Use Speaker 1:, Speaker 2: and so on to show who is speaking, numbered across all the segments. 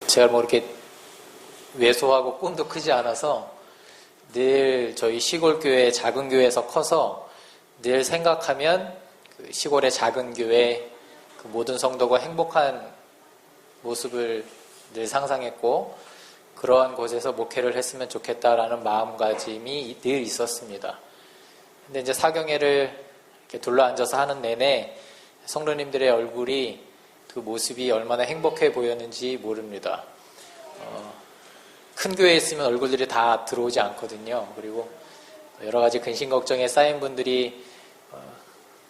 Speaker 1: 제가 뭐 이렇게 왜소하고 꿈도 크지 않아서 늘 저희 시골 교회, 작은 교회에서 커서 늘 생각하면 그 시골의 작은 교회, 그 모든 성도가 행복한 모습을 늘 상상했고, 그러한 곳에서 목회를 했으면 좋겠다라는 마음가짐이 늘 있었습니다. 근데 이제 사경회를 이렇게 둘러앉아서 하는 내내 성도님들의 얼굴이, 그 모습이 얼마나 행복해 보였는지 모릅니다. 큰 교회에 있으면 얼굴들이 다 들어오지 않거든요. 그리고 여러 가지 근심 걱정에 쌓인 분들이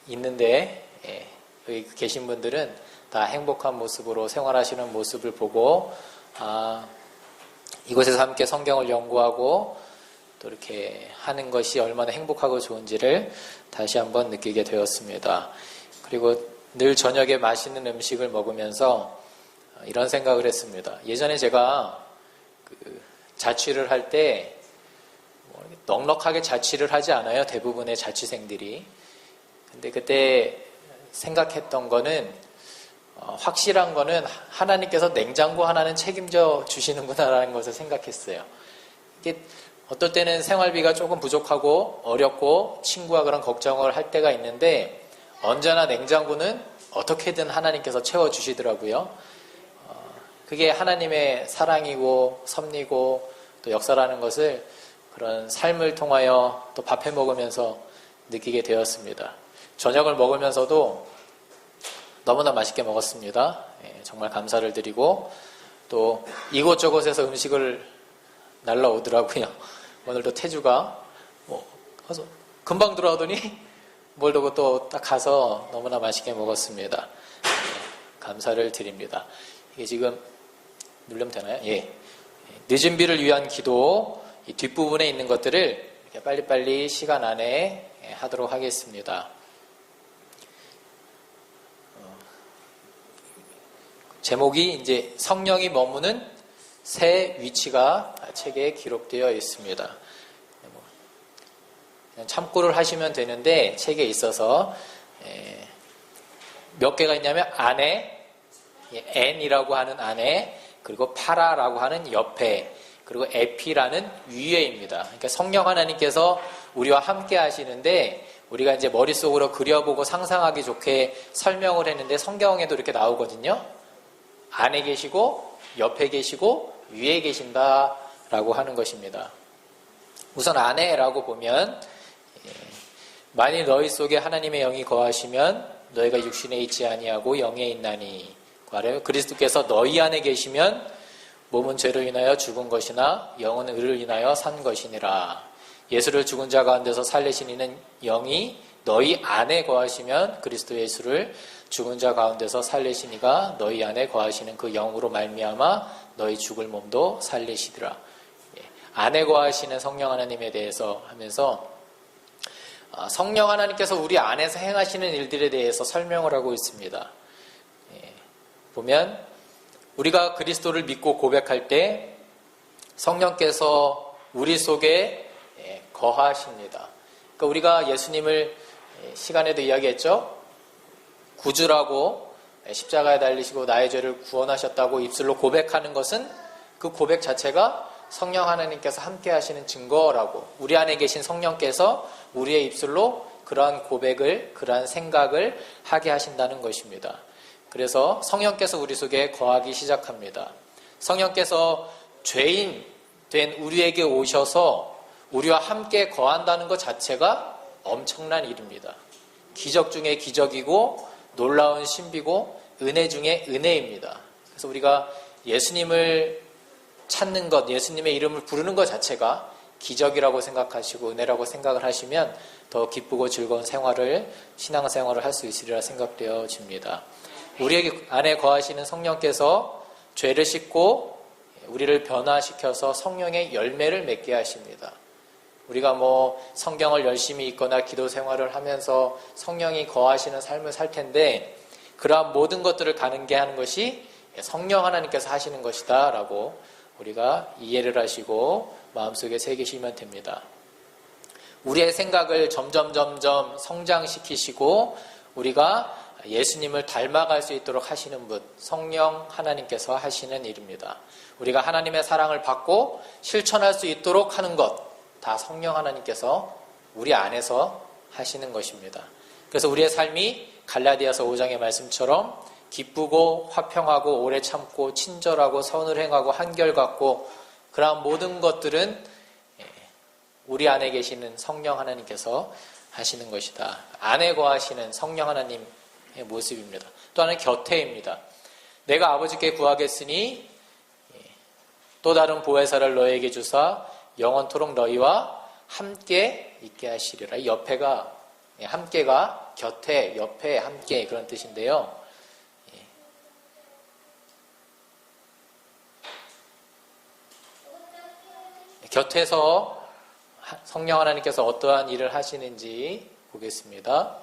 Speaker 1: 있는데, 여기 계신 분들은 다 행복한 모습으로 생활하시는 모습을 보고, 이곳에서 함께 성경을 연구하고 또 이렇게 하는 것이 얼마나 행복하고 좋은지를 다시 한번 느끼게 되었습니다. 그리고 늘 저녁에 맛있는 음식을 먹으면서 이런 생각을 했습니다. 예전에 제가 자취를 할 때 넉넉하게 자취를 하지 않아요. 대부분의 자취생들이. 근데 그때 생각했던 거는, 확실한 거는 하나님께서 냉장고 하나는 책임져 주시는구나라는 것을 생각했어요. 이게 어떨 때는 생활비가 조금 부족하고 어렵고 친구와 그런 걱정을 할 때가 있는데, 언제나 냉장고는 어떻게든 하나님께서 채워주시더라고요. 그게 하나님의 사랑이고 섭리고 또 역사라는 것을 그런 삶을 통하여 또 밥해 먹으면서 느끼게 되었습니다. 저녁을 먹으면서도 너무나 맛있게 먹었습니다. 정말 감사를 드리고, 또 이곳저곳에서 음식을 날라오더라고요. 오늘도 태주가 금방 들어오더니 뭘 두고 또 딱 가서 너무나 맛있게 먹었습니다. 감사를 드립니다. 이게 지금 누르면 되나요? 예. 늦은 비를 위한 기도, 이 뒷부분에 있는 것들을 이렇게 빨리빨리 시간 안에 하도록 하겠습니다. 제목이 이제 성령이 머무는 새 위치가 책에 기록되어 있습니다. 그냥 참고를 하시면 되는데, 책에 있어서 몇 개가 있냐면 안에, N이라고 하는 안에, 그리고 파라라고 하는 옆에, 그리고 에피라는 위에입니다. 그러니까 성령 하나님께서 우리와 함께 하시는데, 우리가 이제 머릿속으로 그려보고 상상하기 좋게 설명을 했는데 성경에도 이렇게 나오거든요. 안에 계시고 옆에 계시고 위에 계신다라고 하는 것입니다. 우선 안에라고 보면, 만일 너희 속에 하나님의 영이 거하시면 너희가 육신에 있지 아니하고 영에 있나니, 그리스도께서 너희 안에 계시면 몸은 죄로 인하여 죽은 것이나 영은 의를 인하여 산 것이니라. 예수를 죽은 자 가운데서 살리신 이는 영이 너희 안에 거하시면 그리스도 예수를 죽은 자 가운데서 살리신 이가 너희 안에 거하시는 그 영으로 말미암아 너희 죽을 몸도 살리시더라. 안에 거하시는 성령 하나님에 대해서 하면서 성령 하나님께서 우리 안에서 행하시는 일들에 대해서 설명을 하고 있습니다. 보면 우리가 그리스도를 믿고 고백할 때 성령께서 우리 속에 거하십니다. 그러니까 우리가 예수님을 시간에도 이야기했죠. 구주라고 십자가에 달리시고 나의 죄를 구원하셨다고 입술로 고백하는 것은 그 고백 자체가 성령 하나님께서 함께 하시는 증거라고, 우리 안에 계신 성령께서 우리의 입술로 그러한 고백을, 그러한 생각을 하게 하신다는 것입니다. 그래서 성령께서 우리 속에 거하기 시작합니다. 성령께서 죄인 된 우리에게 오셔서 우리와 함께 거한다는 것 자체가 엄청난 일입니다. 기적 중에 기적이고 놀라운 신비고 은혜 중에 은혜입니다. 그래서 우리가 예수님을 찾는 것, 예수님의 이름을 부르는 것 자체가 기적이라고 생각하시고 은혜라고 생각을 하시면 더 기쁘고 즐거운 생활을, 신앙생활을 할 수 있으리라 생각되어집니다. 우리 안에 거하시는 성령께서 죄를 씻고 우리를 변화시켜서 성령의 열매를 맺게 하십니다. 우리가 성경을 열심히 읽거나 기도 생활을 하면서 성령이 거하시는 삶을 살 텐데, 그러한 모든 것들을 가능케 하는 것이 성령 하나님께서 하시는 것이다 라고 우리가 이해를 하시고 마음속에 새기시면 됩니다. 우리의 생각을 점점 성장시키시고 우리가 예수님을 닮아갈 수 있도록 하시는 분, 성령 하나님께서 하시는 일입니다. 우리가 하나님의 사랑을 받고 실천할 수 있도록 하는 것, 다 성령 하나님께서 우리 안에서 하시는 것입니다. 그래서 우리의 삶이 갈라디아서 5장의 말씀처럼 기쁘고 화평하고 오래 참고 친절하고 선을 행하고 한결같고 그러한 모든 것들은 우리 안에 계시는 성령 하나님께서 하시는 것이다. 안에 거하시는 성령 하나님의 모습입니다. 또 하나는 곁에입니다. 내가 아버지께 구하겠으니 또 다른 보혜사를 너에게 주사 영원토록 너희와 함께 있게 하시리라. 이 옆에가 함께가 곁에, 옆에, 함께 그런 뜻인데요. 곁에서 성령 하나님께서 어떠한 일을 하시는지 보겠습니다.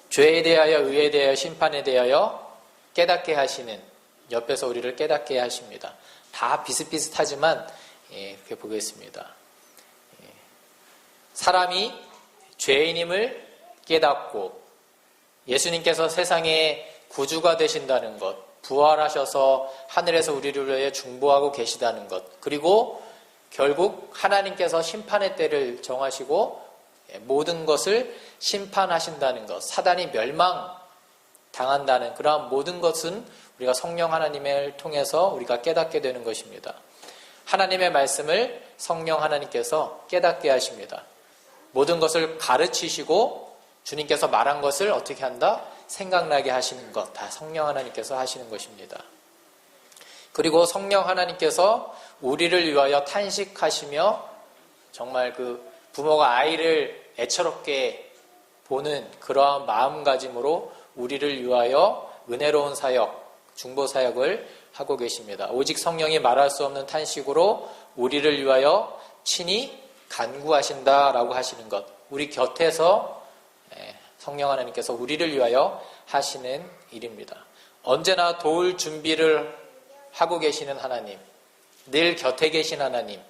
Speaker 1: 죄에 대하여, 의에 대하여, 심판에 대하여 깨닫게 하시는, 옆에서 우리를 깨닫게 하십니다. 다 비슷비슷하지만 이렇게 보겠습니다. 사람이 죄인임을 깨닫고 예수님께서 세상의 구주가 되신다는 것, 부활하셔서 하늘에서 우리를 위해 중보하고 계시다는 것, 그리고 결국 하나님께서 심판의 때를 정하시고 모든 것을 심판하신다는 것, 사단이 멸망당한다는 그러한 모든 것은 우리가 성령 하나님을 통해서 우리가 깨닫게 되는 것입니다. 하나님의 말씀을 성령 하나님께서 깨닫게 하십니다. 모든 것을 가르치시고 주님께서 말한 것을 어떻게 한다? 생각나게 하시는 것, 다 성령 하나님께서 하시는 것입니다. 그리고 성령 하나님께서 우리를 위하여 탄식하시며 정말 그 부모가 아이를 애처롭게 보는 그러한 마음가짐으로 우리를 위하여 은혜로운 사역, 중보 사역을 하고 계십니다. 오직 성령이 말할 수 없는 탄식으로 우리를 위하여 친히 간구하신다라고 하시는 것. 우리 곁에서 성령 하나님께서 우리를 위하여 하시는 일입니다. 언제나 도울 준비를 하고 계시는 하나님, 늘 곁에 계신 하나님,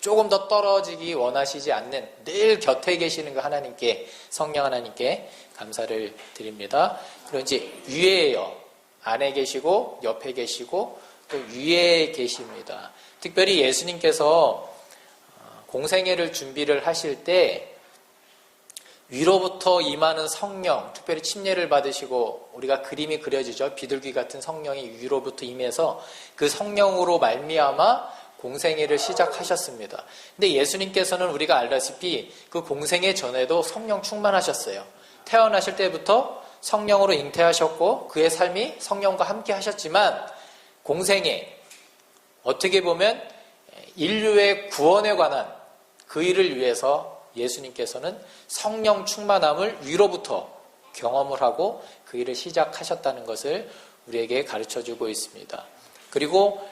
Speaker 1: 조금 더 떨어지기 원하시지 않는 늘 곁에 계시는 그 하나님께, 성령 하나님께 감사를 드립니다. 그리고 이제 위에요. 안에 계시고 옆에 계시고 또 위에 계십니다. 특별히 예수님께서 공생애를 준비를 하실 때 위로부터 임하는 성령, 특별히 침례를 받으시고 우리가 그림이 그려지죠. 비둘기 같은 성령이 위로부터 임해서 그 성령으로 말미암아 공생애를 시작하셨습니다. 근데 예수님께서는 우리가 알다시피 그 공생애 전에도 성령 충만하셨어요. 태어나실 때부터 성령으로 잉태하셨고 그의 삶이 성령과 함께 하셨지만 공생애, 어떻게 보면 인류의 구원에 관한 그 일을 위해서 예수님께서는 성령 충만함을 위로부터 경험을 하고 그 일을 시작하셨다는 것을 우리에게 가르쳐주고 있습니다. 그리고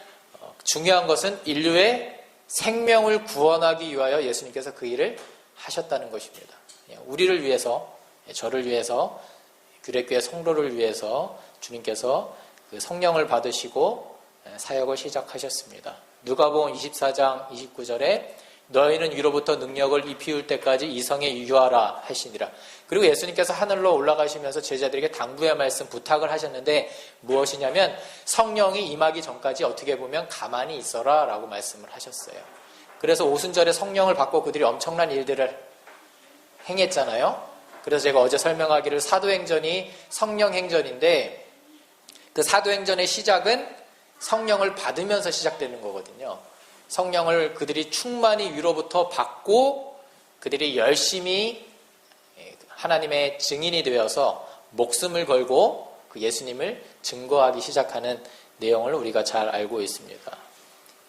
Speaker 1: 중요한 것은 인류의 생명을 구원하기 위하여 예수님께서 그 일을 하셨다는 것입니다. 우리를 위해서, 저를 위해서, 규례교회 성도를 위해서 주님께서 그 성령을 받으시고 사역을 시작하셨습니다. 누가복음 24장 29절에 너희는 위로부터 능력을 입히울 때까지 이성에 유하라 하시니라. 그리고 예수님께서 하늘로 올라가시면서 제자들에게 당부의 말씀 부탁을 하셨는데 무엇이냐면 성령이 임하기 전까지 어떻게 보면 가만히 있어라 라고 말씀을 하셨어요. 그래서 오순절에 성령을 받고 그들이 엄청난 일들을 행했잖아요. 그래서 제가 어제 설명하기를 사도행전이 성령행전인데 그 사도행전의 시작은 성령을 받으면서 시작되는 거거든요. 성령을 그들이 충만히 위로부터 받고 그들이 열심히 하나님의 증인이 되어서 목숨을 걸고 그 예수님을 증거하기 시작하는 내용을 우리가 잘 알고 있습니다.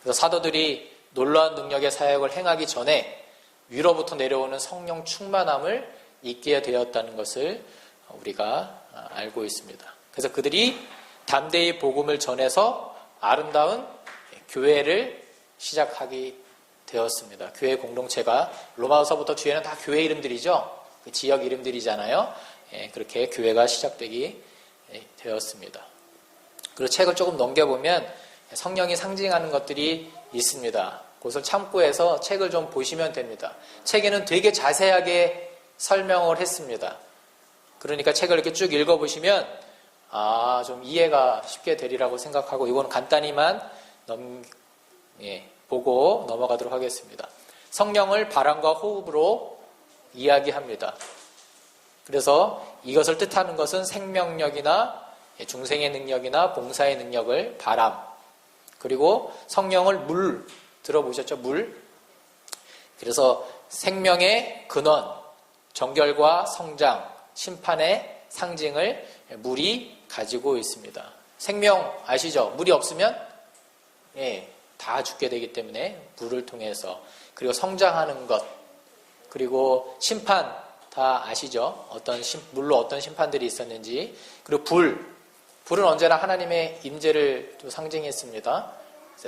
Speaker 1: 그래서 사도들이 놀라운 능력의 사역을 행하기 전에 위로부터 내려오는 성령 충만함을 있게 되었다는 것을 우리가 알고 있습니다. 그래서 그들이 담대히 복음을 전해서 아름다운 교회를 시작하게 되었습니다. 교회 공동체가 로마서부터 뒤에는 다 교회 이름들이죠. 지역 이름들이잖아요. 그렇게 교회가 시작되게 되었습니다. 그리고 책을 조금 넘겨보면 성령이 상징하는 것들이 있습니다. 그것을 참고해서 책을 좀 보시면 됩니다. 책에는 되게 자세하게 설명을 했습니다. 그러니까 책을 이렇게 쭉 읽어보시면 좀 이해가 쉽게 되리라고 생각하고 이거는 간단히만 보고 넘어가도록 하겠습니다. 성령을 바람과 호흡으로 이야기합니다. 그래서 이것을 뜻하는 것은 생명력이나 중생의 능력이나 봉사의 능력을 바람, 그리고 성령을 물, 들어보셨죠? 물. 그래서 생명의 근원, 정결과 성장, 심판의 상징을 물이 가지고 있습니다. 생명 아시죠? 물이 없으면 다 죽게 되기 때문에 물을 통해서, 그리고 성장하는 것, 그리고 심판 다 아시죠? 물로 어떤 심판들이 있었는지. 그리고 불은 언제나 하나님의 임재를 또 상징했습니다.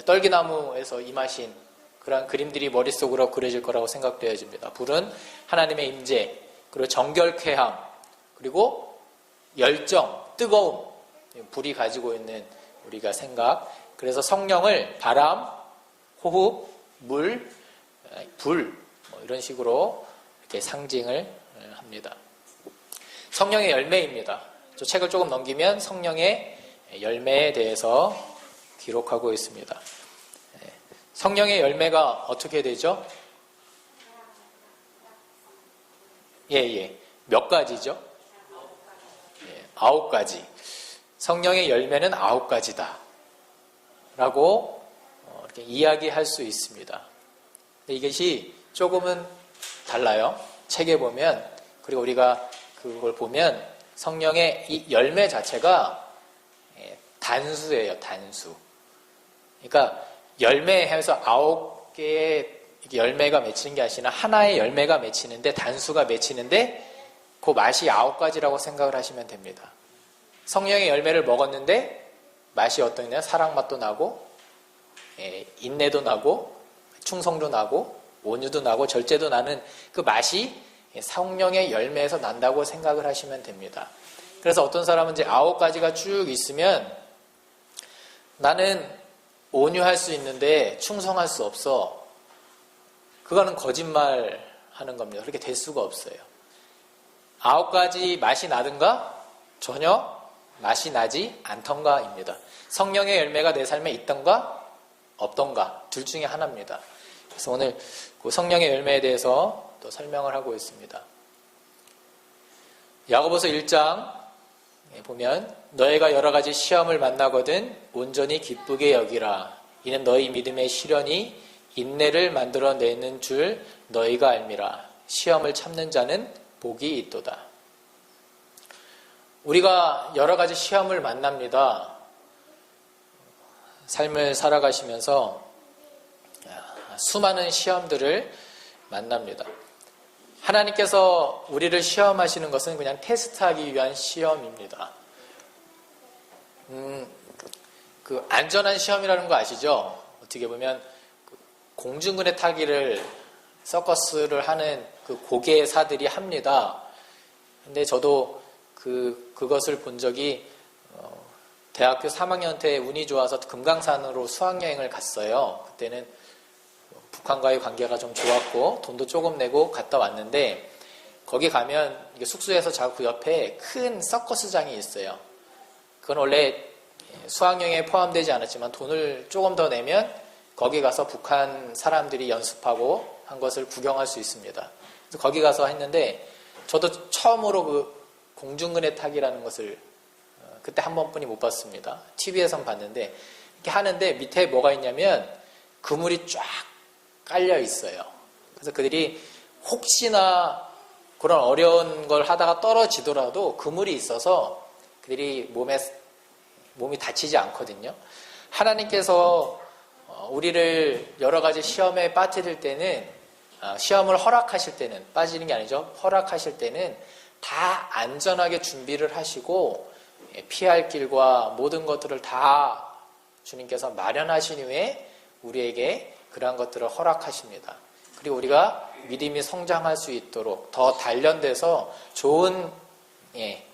Speaker 1: 떨기나무에서 임하신 그러한 그림들이 머릿속으로 그려질 거라고 생각되어집니다. 불은 하나님의 임재, 그리고 정결쾌함, 그리고 열정, 뜨거움, 불이 가지고 있는 우리가 생각. 그래서 성령을 바람, 호흡, 물, 불, 이런 식으로 이렇게 상징을 합니다. 성령의 열매입니다. 저 책을 조금 넘기면 성령의 열매에 대해서 기록하고 있습니다. 성령의 열매가 어떻게 되죠? 몇 가지죠? 9가지. 성령의 열매는 9가지다. 라고 이렇게 이야기할 수 있습니다. 근데 이것이 조금은 달라요. 책에 보면, 그리고 우리가 그걸 보면 성령의 이 열매 자체가 단수예요, 단수. 그러니까 열매해서 9개의 열매가 맺히는 게 아니라 하나의 열매가 맺히는데, 단수가 맺히는데 그 맛이 9가지라고 생각을 하시면 됩니다. 성령의 열매를 먹었는데 맛이 어떠냐? 사랑 맛도 나고, 인내도 나고, 충성도 나고, 온유도 나고, 절제도 나는 그 맛이 성령의 열매에서 난다고 생각을 하시면 됩니다. 그래서 어떤 사람은 이제 9가지가 쭉 있으면 나는 온유할 수 있는데 충성할 수 없어. 그거는 거짓말 하는 겁니다. 그렇게 될 수가 없어요. 9가지 맛이 나든가 전혀 맛이 나지 않던가입니다. 성령의 열매가 내 삶에 있던가 없던가 둘 중에 하나입니다. 그래서 오늘 그 성령의 열매에 대해서 또 설명을 하고 있습니다. 야고보서 1장 보면 너희가 여러 가지 시험을 만나거든 온전히 기쁘게 여기라. 이는 너희 믿음의 시련이 인내를 만들어내는 줄 너희가 알미라. 시험을 참는 자는 복이 있도다. 우리가 여러 가지 시험을 만납니다. 삶을 살아가시면서 수많은 시험들을 만납니다. 하나님께서 우리를 시험하시는 것은 그냥 테스트하기 위한 시험입니다. 그 안전한 시험이라는 거 아시죠? 어떻게 보면 공중근해 타기를 서커스를 하는 그 고개사들이 합니다. 근데 저도 그것을 본 적이 대학교 3학년 때 운이 좋아서 금강산으로 수학여행을 갔어요. 그때는 북한과의 관계가 좀 좋았고 돈도 조금 내고 갔다 왔는데 거기 가면 숙소에서 자고 그 옆에 큰 서커스장이 있어요. 그건 원래 수학여행에 포함되지 않았지만 돈을 조금 더 내면 거기 가서 북한 사람들이 연습하고 한 것을 구경할 수 있습니다. 그래서 거기 가서 했는데 저도 처음으로 그 공중근해 타기라는 것을 그때 한 번뿐이 못 봤습니다. TV에선 봤는데 이렇게 하는데 밑에 뭐가 있냐면 그물이 쫙 깔려 있어요. 그래서 그들이 혹시나 그런 어려운 걸 하다가 떨어지더라도 그물이 있어서 그들이 몸이 다치지 않거든요. 하나님께서 우리를 여러 가지 시험에 빠뜨릴 때는 시험을 허락하실 때는 빠지는 게 아니죠. 허락하실 때는 다 안전하게 준비를 하시고 피할 길과 모든 것들을 다 주님께서 마련하신 후에 우리에게 그러한 것들을 허락하십니다. 그리고 우리가 믿음이 성장할 수 있도록 더 단련돼서 좋은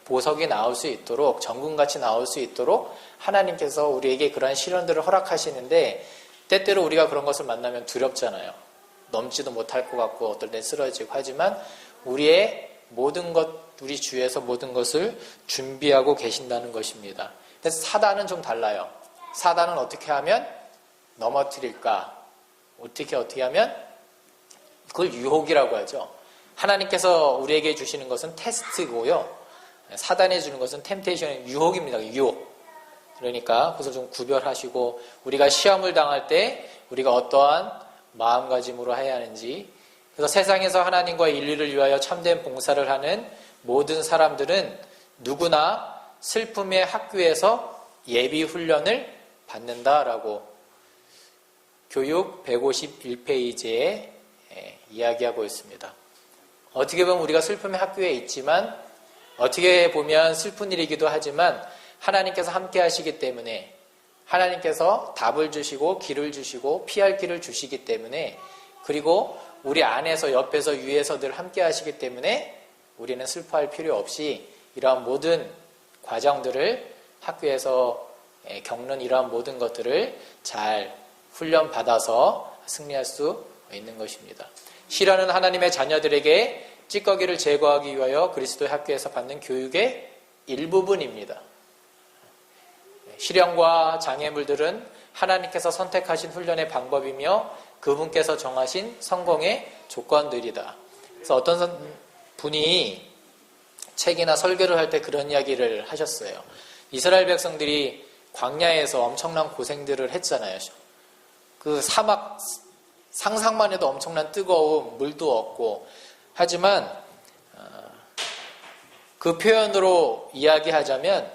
Speaker 1: 보석이 나올 수 있도록 정금같이 나올 수 있도록 하나님께서 우리에게 그러한 시련들을 허락하시는데 때때로 우리가 그런 것을 만나면 두렵잖아요. 넘지도 못할 것 같고 어떨 때 쓰러지고 하지만 우리의 모든 것, 우리 주위에서 모든 것을 준비하고 계신다는 것입니다. 그래서 사단은 좀 달라요. 사단은 어떻게 하면 넘어뜨릴까? 어떻게 하면 그걸 유혹이라고 하죠. 하나님께서 우리에게 주시는 것은 테스트고요. 사단이 주는 것은 템테이션, 유혹입니다. 유혹. 그러니까 그것을 좀 구별하시고 우리가 시험을 당할 때 우리가 어떠한 마음가짐으로 해야 하는지, 그래서 세상에서 하나님과의 인류를 위하여 참된 봉사를 하는 모든 사람들은 누구나 슬픔의 학교에서 예비 훈련을 받는다라고 교육 151페이지에 이야기하고 있습니다. 어떻게 보면 우리가 슬픔의 학교에 있지만, 어떻게 보면 슬픈 일이기도 하지만 하나님께서 함께 하시기 때문에, 하나님께서 답을 주시고 길을 주시고 피할 길을 주시기 때문에, 그리고 우리 안에서 옆에서 위에서 늘 함께 하시기 때문에 우리는 슬퍼할 필요 없이 이러한 모든 과정들을, 학교에서 겪는 이러한 모든 것들을 잘 훈련받아서 승리할 수 있는 것입니다. 시련은 하나님의 자녀들에게 찌꺼기를 제거하기 위하여 그리스도의 학교에서 받는 교육의 일부분입니다. 시련과 장애물들은 하나님께서 선택하신 훈련의 방법이며 그분께서 정하신 성공의 조건들이다. 그래서 어떤 분이 책이나 설교를 할 때 그런 이야기를 하셨어요. 이스라엘 백성들이 광야에서 엄청난 고생들을 했잖아요. 그 사막, 상상만 해도 엄청난 뜨거움, 물도 없고. 하지만 그 표현으로 이야기하자면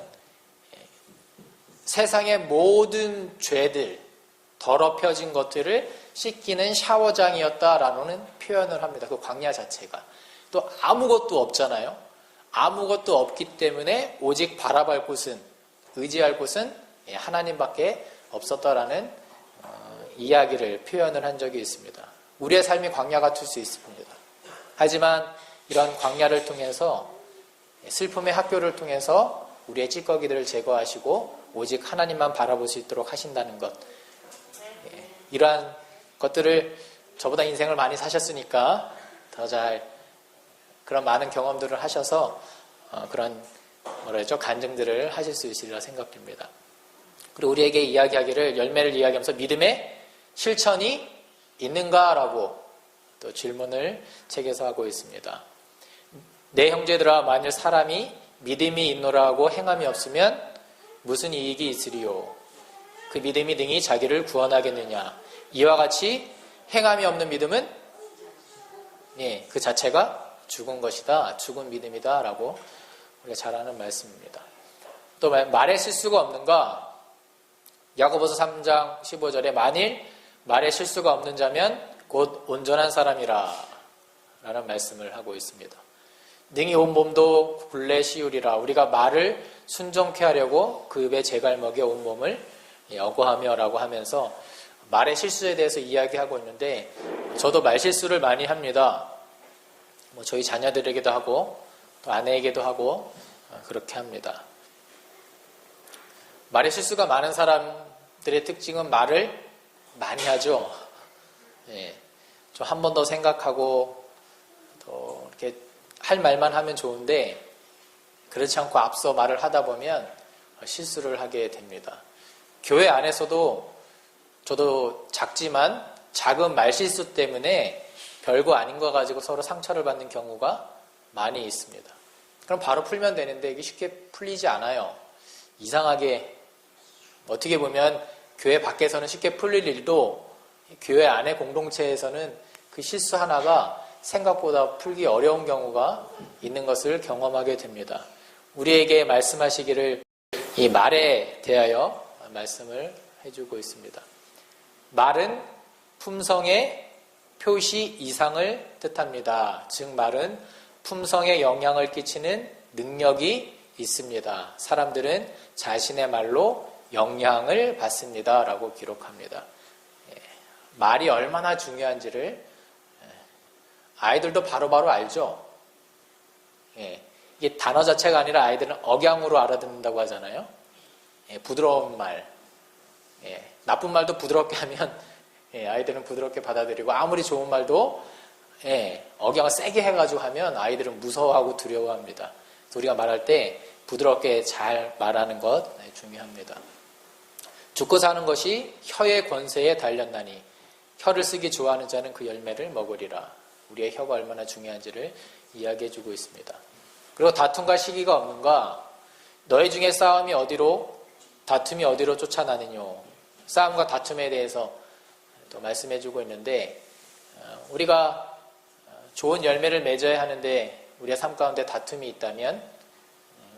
Speaker 1: 세상의 모든 죄들, 더럽혀진 것들을 씻기는 샤워장이었다라는 표현을 합니다. 그 광야 자체가. 또 아무것도 없잖아요. 아무것도 없기 때문에 오직 바라볼 곳은, 의지할 곳은 하나님밖에 없었다라는 이야기를 표현을 한 적이 있습니다. 우리의 삶이 광야 같을 수 있습니다. 하지만 이런 광야를 통해서, 슬픔의 학교를 통해서 우리의 찌꺼기들을 제거하시고 오직 하나님만 바라볼 수 있도록 하신다는 것, 이러한 것들을 저보다 인생을 많이 사셨으니까 더 잘 그런 많은 경험들을 하셔서 그런 간증들을 하실 수 있으리라 생각됩니다. 그리고 우리에게 이야기하기를, 열매를 이야기하면서 믿음의 실천이 있는가라고 또 질문을 책에서 하고 있습니다. 내 형제들아, 만일 사람이 믿음이 있노라 하고 행함이 없으면 무슨 이익이 있으리요? 그 믿음이 능히 자기를 구원하겠느냐? 이와 같이 행함이 없는 믿음은 그 자체가 죽은 것이다, 죽은 믿음이다 라고 우리가 잘 아는 말씀입니다. 또 말에 실수가 없는가? 야고보서 3장 15절에 만일 말에 실수가 없는 자면 곧 온전한 사람이라 라는 말씀을 하고 있습니다. 능히 온 몸도 굴레 씌우리라. 우리가 말을 순종케 하려고 그 입의 제갈먹에 온 몸을 여고하며 라고 하면서 말의 실수에 대해서 이야기하고 있는데, 저도 말 실수를 많이 합니다. 저희 자녀들에게도 하고 또 아내에게도 하고 그렇게 합니다. 말의 실수가 많은 사람들의 특징은 말을 많이 하죠. 좀 한 번 더 생각하고 또 이렇게 할 말만 하면 좋은데, 그렇지 않고 앞서 말을 하다 보면 실수를 하게 됩니다. 교회 안에서도 저도 작지만 작은 말실수 때문에 별거 아닌 거 가지고 서로 상처를 받는 경우가 많이 있습니다. 그럼 바로 풀면 되는데 이게 쉽게 풀리지 않아요. 이상하게 어떻게 보면 교회 밖에서는 쉽게 풀릴 일도 교회 안의 공동체에서는 그 실수 하나가 생각보다 풀기 어려운 경우가 있는 것을 경험하게 됩니다. 우리에게 말씀하시기를 이 말에 대하여 말씀을 해주고 있습니다. 말은 품성의 표시 이상을 뜻합니다. 즉 말은 품성에 영향을 끼치는 능력이 있습니다. 사람들은 자신의 말로 영향을 받습니다. 라고 기록합니다. 말이 얼마나 중요한지를 아이들도 바로바로 알죠. 이게 단어 자체가 아니라 아이들은 억양으로 알아듣는다고 하잖아요. 부드러운 말, 나쁜 말도 부드럽게 하면 아이들은 부드럽게 받아들이고, 아무리 좋은 말도 억양을 세게 해가지고 하면 아이들은 무서워하고 두려워합니다. 그래서 우리가 말할 때 부드럽게 잘 말하는 것 중요합니다. 죽고 사는 것이 혀의 권세에 달렸나니 혀를 쓰기 좋아하는 자는 그 열매를 먹으리라. 우리의 혀가 얼마나 중요한지를 이야기해주고 있습니다. 그리고 다툼과 시기가 없는가? 너희 중에 다툼이 어디로 쫓아나느뇨? 싸움과 다툼에 대해서 또 말씀해주고 있는데 우리가 좋은 열매를 맺어야 하는데 우리의 삶 가운데 다툼이 있다면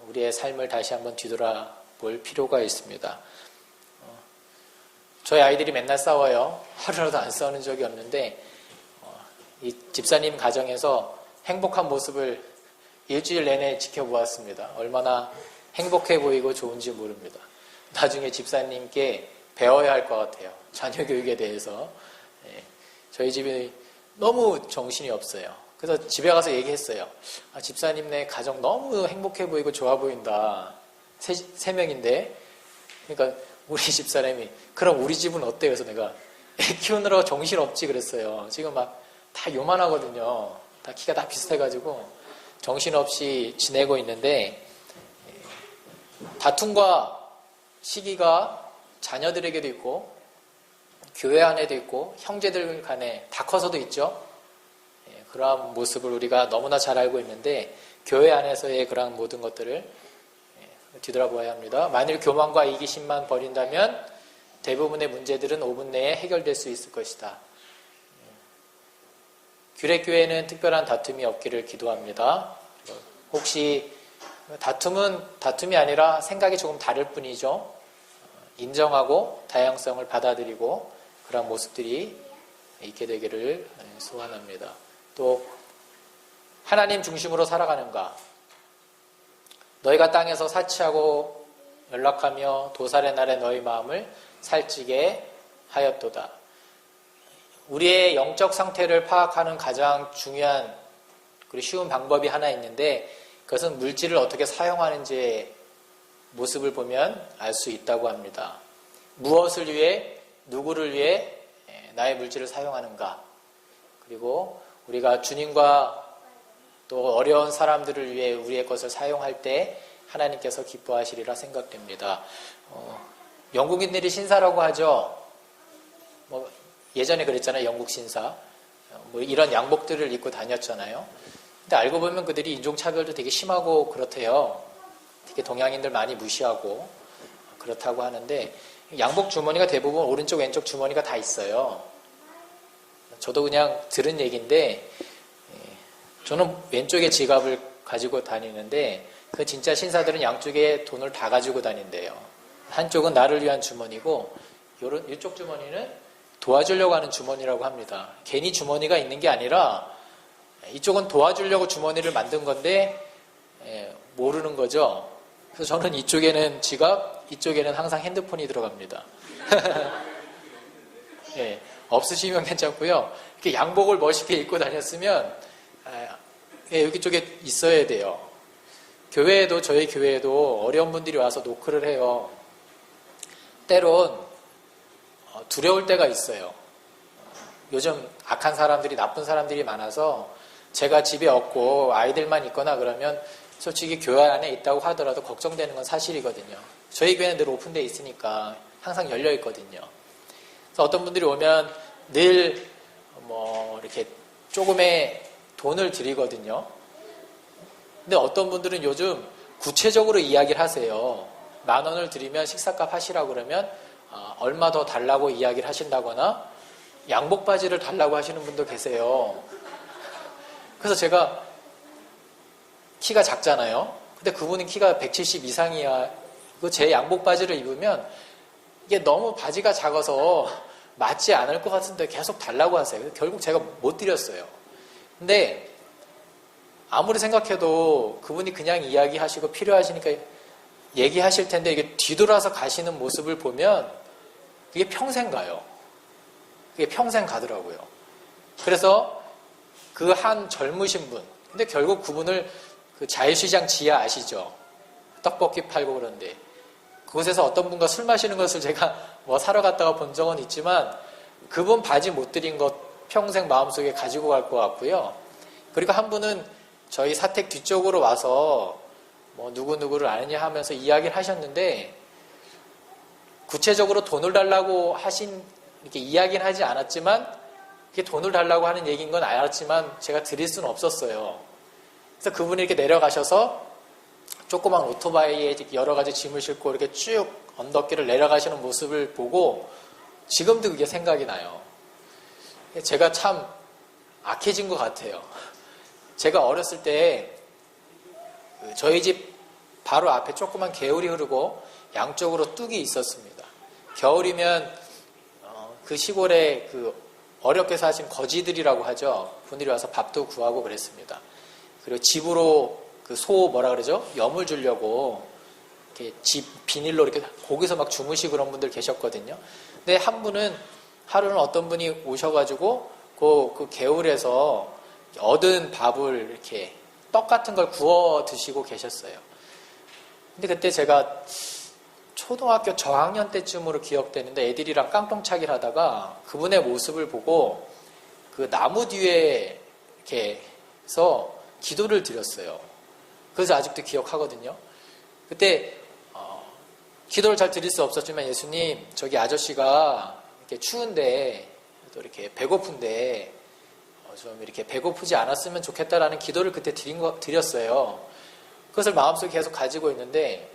Speaker 1: 우리의 삶을 다시 한번 뒤돌아볼 필요가 있습니다. 저희 아이들이 맨날 싸워요. 하루라도 안 싸우는 적이 없는데 이 집사님 가정에서 행복한 모습을 일주일 내내 지켜보았습니다. 얼마나 행복해 보이고 좋은지 모릅니다. 나중에 집사님께 배워야 할 것 같아요. 자녀 교육에 대해서. 저희 집이 너무 정신이 없어요. 그래서 집에 가서 얘기했어요. 집사님네 가정 너무 행복해 보이고 좋아 보인다. 세 명인데. 그러니까 우리 집사람이 그럼 우리 집은 어때요? 그래서 내가 애 키우느라고 정신 없지 그랬어요. 지금 막 다 요만하거든요. 다 키가 다 비슷해가지고 정신없이 지내고 있는데 다툼과 시기가 자녀들에게도 있고 교회 안에도 있고 형제들 간에 다 커서도 있죠. 그러한 모습을 우리가 너무나 잘 알고 있는데 교회 안에서의 그러한 모든 것들을 뒤돌아보아야 합니다. 만일 교만과 이기심만 버린다면 대부분의 문제들은 5분 내에 해결될 수 있을 것이다. 규례교회는 특별한 다툼이 없기를 기도합니다. 혹시 다툼이 아니라 생각이 조금 다를 뿐이죠. 인정하고 다양성을 받아들이고 그런 모습들이 있게 되기를 소원합니다. 또 하나님 중심으로 살아가는가? 너희가 땅에서 사치하고 연락하며 도살의 날에 너희 마음을 살찌게 하였도다. 우리의 영적 상태를 파악하는 가장 중요한 그리고 쉬운 방법이 하나 있는데 그것은 물질을 어떻게 사용하는지의 모습을 보면 알 수 있다고 합니다. 무엇을 위해 누구를 위해 나의 물질을 사용하는가? 그리고 우리가 주님과 또 어려운 사람들을 위해 우리의 것을 사용할 때 하나님께서 기뻐하시리라 생각됩니다. 영국인들이 신사라고 하죠. 예전에 그랬잖아요. 영국 신사. 이런 양복들을 입고 다녔잖아요. 근데 알고 보면 그들이 인종차별도 되게 심하고 그렇대요. 특히 동양인들 많이 무시하고 그렇다고 하는데 양복 주머니가 대부분 오른쪽 왼쪽 주머니가 다 있어요. 저도 그냥 들은 얘기인데 저는 왼쪽에 지갑을 가지고 다니는데 그 진짜 신사들은 양쪽에 돈을 다 가지고 다닌대요. 한쪽은 나를 위한 주머니고 이쪽 주머니는 도와주려고 하는 주머니라고 합니다. 괜히 주머니가 있는 게 아니라 이쪽은 도와주려고 주머니를 만든 건데 모르는 거죠. 그래서 저는 이쪽에는 지갑, 이쪽에는 항상 핸드폰이 들어갑니다. 없으시면 괜찮고요. 이렇게 양복을 멋있게 입고 다녔으면 여기 쪽에 있어야 돼요. 교회에도 저희 교회에도 어려운 분들이 와서 노크를 해요. 때론 두려울 때가 있어요. 요즘 악한 사람들이 나쁜 사람들이 많아서 제가 집에 없고 아이들만 있거나 그러면 솔직히 교회 안에 있다고 하더라도 걱정되는 건 사실이거든요. 저희 교회는 늘 오픈되어 있으니까 항상 열려 있거든요. 그래서 어떤 분들이 오면 늘 이렇게 조금의 돈을 드리거든요. 근데 어떤 분들은 요즘 구체적으로 이야기를 하세요. 10,000원을 드리면 식사값 하시라고 그러면 얼마 더 달라고 이야기를 하신다거나 양복 바지를 달라고 하시는 분도 계세요. 그래서 제가 키가 작잖아요. 근데 그분은 키가 170 이상이야. 제 양복 바지를 입으면 이게 너무 바지가 작아서 맞지 않을 것 같은데 계속 달라고 하세요. 결국 제가 못 드렸어요. 근데 아무리 생각해도 그분이 그냥 이야기하시고 필요하시니까 얘기하실 텐데 이게 뒤돌아서 가시는 모습을 보면 그게 평생 가요. 그게 평생 가더라고요. 그래서 그 한 젊으신 분, 근데 결국 그분을 그 자유시장 지하 아시죠? 떡볶이 팔고 그런데 그곳에서 어떤 분과 술 마시는 것을 제가 사러 갔다가 본 적은 있지만 그분 바지 못 드린 것 평생 마음속에 가지고 갈 것 같고요. 그리고 한 분은 저희 사택 뒤쪽으로 와서 뭐 누구누구를 아느냐 하면서 이야기를 하셨는데 구체적으로 돈을 달라고 이렇게 이야기는 하지 않았지만 그게 돈을 달라고 하는 얘기인 건 알았지만 제가 드릴 수는 없었어요. 그래서 그분이 이렇게 내려가셔서 조그만 오토바이에 여러 가지 짐을 싣고 이렇게 쭉 언덕길을 내려가시는 모습을 보고 지금도 그게 생각이 나요. 제가 참 악해진 것 같아요. 제가 어렸을 때 저희 집 바로 앞에 조그만 개울이 흐르고 양쪽으로 뚝이 있었습니다. 겨울이면 그 시골에 어렵게 사신 거지들이라고 하죠. 분들이 와서 밥도 구하고 그랬습니다. 그리고 집으로 염을 주려고 이렇게 집 비닐로 이렇게 거기서 막 주무시고 그런 분들 계셨거든요. 근데 하루는 어떤 분이 오셔가지고 그 개울에서 얻은 밥을 이렇게 떡 같은 걸 구워 드시고 계셨어요. 근데 그때 제가 초등학교 저학년 때쯤으로 기억되는데 애들이랑 깡통차기를 하다가 그분의 모습을 보고 그 나무 뒤에 이렇게 해서 기도를 드렸어요. 그래서 아직도 기억하거든요. 그때 기도를 잘 드릴 수 없었지만 예수님, 저기 아저씨가 이렇게 추운데 또 이렇게 배고픈데 좀 이렇게 배고프지 않았으면 좋겠다라는 기도를 그때 드렸어요. 그것을 마음속에 계속 가지고 있는데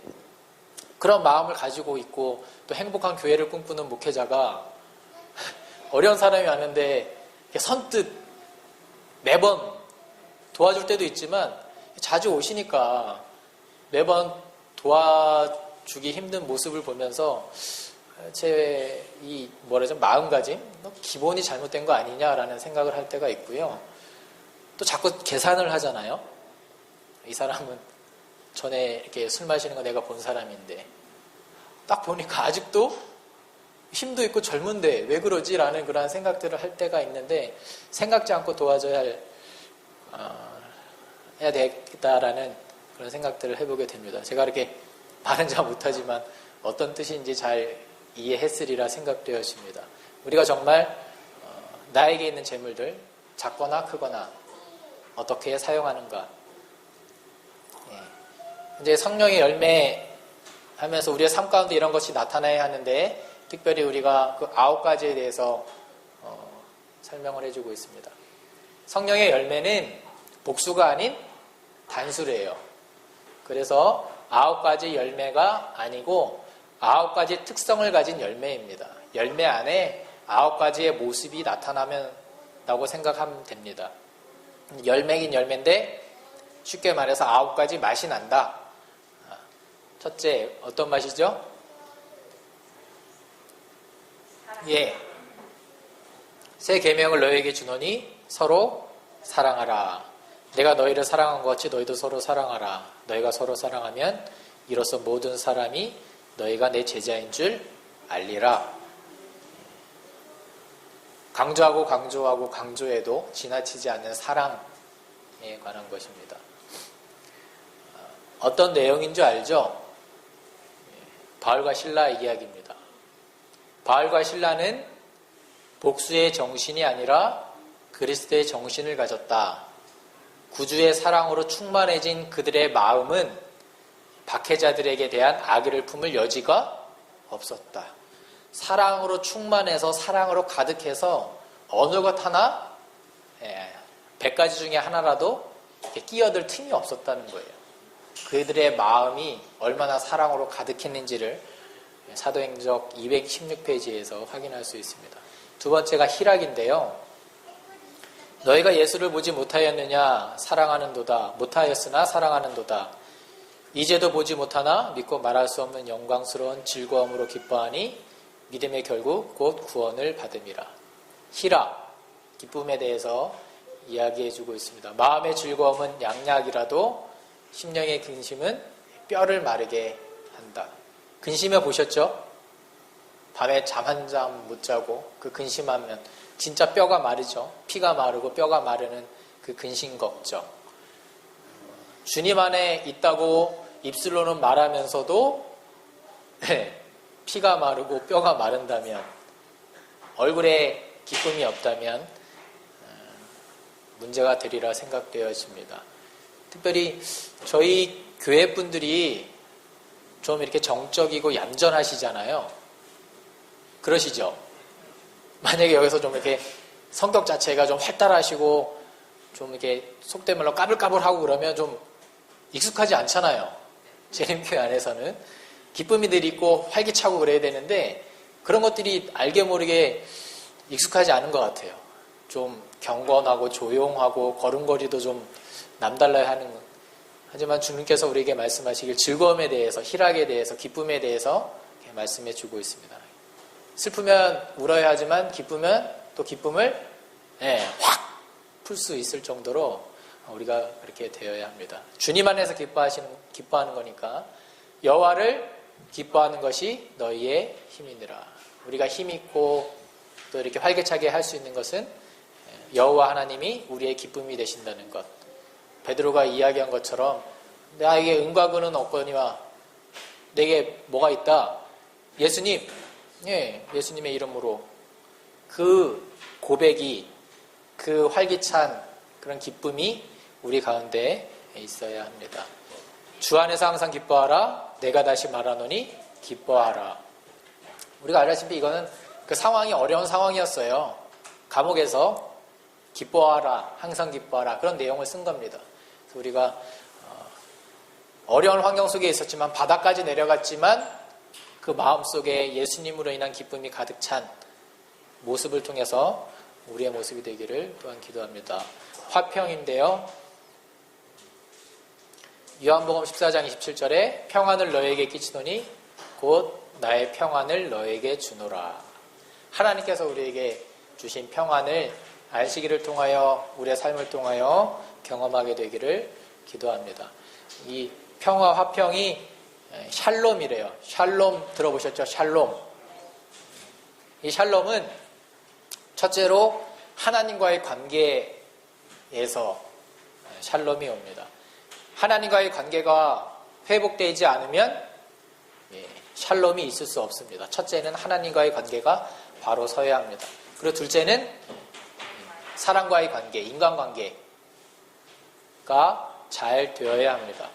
Speaker 1: 그런 마음을 가지고 있고 또 행복한 교회를 꿈꾸는 목회자가 어려운 사람이 왔는데 선뜻 매번 도와줄 때도 있지만 자주 오시니까 매번 도와주기 힘든 모습을 보면서 제 마음가짐 기본이 잘못된 거 아니냐라는 생각을 할 때가 있고요. 또 자꾸 계산을 하잖아요. 이 사람은 전에 이렇게 술 마시는 거 내가 본 사람인데 딱 보니까 아직도 힘도 있고 젊은데 왜 그러지라는 그런 생각들을 할 때가 있는데 생각지 않고 도와줘야 해야 되겠다라는 그런 생각들을 해보게 됩니다. 제가 이렇게 말은 잘 못하지만 어떤 뜻인지 잘 이해했으리라 생각되었습니다. 우리가 정말 나에게 있는 재물들 작거나 크거나 어떻게 사용하는가. 이제 성령의 열매 하면서 우리의 삶 가운데 이런 것이 나타나야 하는데 특별히 우리가 그 9가지에 대해서 설명을 해주고 있습니다. 성령의 열매는 복수가 아닌 단수래요. 그래서 9가지 열매가 아니고 9가지 특성을 가진 열매입니다. 열매 안에 9가지의 모습이 나타나면다고 생각하면 됩니다. 열매긴 열매인데 쉽게 말해서 9가지 맛이 난다. 첫째, 어떤 맛이죠? 새 계명을 너희에게 주노니 서로 사랑하라. 내가 너희를 사랑한 것 같이 너희도 서로 사랑하라. 너희가 서로 사랑하면 이로써 모든 사람이 너희가 내 제자인 줄 알리라. 강조하고 강조해도 지나치지 않는 사랑에 관한 것입니다. 어떤 내용인 줄 알죠? 바울과 실라의 이야기입니다. 바울과 실라는 복수의 정신이 아니라 그리스도의 정신을 가졌다. 구주의 사랑으로 충만해진 그들의 마음은 박해자들에게 대한 악의를 품을 여지가 없었다. 사랑으로 충만해서 사랑으로 가득해서 어느 것 하나 100가지 중에 하나라도 끼어들 틈이 없었다는 거예요. 그들의 마음이 얼마나 사랑으로 가득했는지를 사도행적 216페이지에서 확인할 수 있습니다. 두 번째가 희락인데요. 너희가 예수를 보지 못하였느냐 사랑하는도다. 못하였으나 사랑하는도다. 이제도 보지 못하나 믿고 말할 수 없는 영광스러운 즐거움으로 기뻐하니 믿음의 결국 곧 구원을 받음이라. 희락, 기쁨에 대해서 이야기해주고 있습니다. 마음의 즐거움은 양약이라도 심령의 근심은 뼈를 마르게 한다. 근심해 보셨죠? 밤에 잠 한 잠 못 자고 그 근심하면 진짜 뼈가 마르죠. 피가 마르고 뼈가 마르는 그 근심 걱정. 주님 안에 있다고 입술로는 말하면서도 피가 마르고 뼈가 마른다면, 얼굴에 기쁨이 없다면 문제가 되리라 생각되어집니다. 특별히 저희 교회 분들이 좀 이렇게 정적이고 얌전하시잖아요. 그러시죠? 만약에 여기서 좀 이렇게 성격 자체가 좀 활달하시고 좀 이렇게 속된 말로 까불까불하고 그러면 좀 익숙하지 않잖아요. 재림교회 안에서는 기쁨이 있고 활기차고 그래야 되는데 그런 것들이 알게 모르게 익숙하지 않은 것 같아요. 좀 경건하고 조용하고 걸음걸이도 좀 남달라야 하는 것. 하지만 주님께서 우리에게 말씀하시길 즐거움에 대해서, 희락에 대해서, 기쁨에 대해서 말씀해 주고 있습니다. 슬프면 울어야 하지만 기쁘면 또 기쁨을 확 풀 수 있을 정도로 우리가 그렇게 되어야 합니다. 주님 안에서 기뻐하는 거니까 여호와를 기뻐하는 것이 너희의 힘이니라. 우리가 힘있고 또 이렇게 활기차게 할 수 있는 것은 여호와 하나님이 우리의 기쁨이 되신다는 것. 베드로가 이야기한 것처럼 나에게 은과 금은 없거니와 내게 뭐가 있다? 예수님, 예수님의 이름으로 그 고백이 그 활기찬 그런 기쁨이 우리 가운데 있어야 합니다. 주 안에서 항상 기뻐하라. 내가 다시 말하노니 기뻐하라. 우리가 알다시피 이거는 그 상황이 어려운 상황이었어요. 감옥에서 기뻐하라, 항상 기뻐하라 그런 내용을 쓴 겁니다. 그래서 우리가 어려운 환경 속에 있었지만 바닥까지 내려갔지만 그 마음속에 예수님으로 인한 기쁨이 가득 찬 모습을 통해서 우리의 모습이 되기를 또한 기도합니다. 화평인데요. 요한복음 14장 27절에 평안을 너에게 끼치노니 곧 나의 평안을 너에게 주노라. 하나님께서 우리에게 주신 평안을 안식일을 통하여 우리의 삶을 통하여 경험하게 되기를 기도합니다. 이 평화 화평이 샬롬이래요. 샬롬 들어보셨죠? 샬롬. 이 샬롬은 첫째로 하나님과의 관계에서 샬롬이 옵니다. 하나님과의 관계가 회복되지 않으면 샬롬이 있을 수 없습니다. 첫째는 하나님과의 관계가 바로 서야 합니다. 그리고 둘째는 사람과의 관계, 인간관계가 잘 되어야 합니다.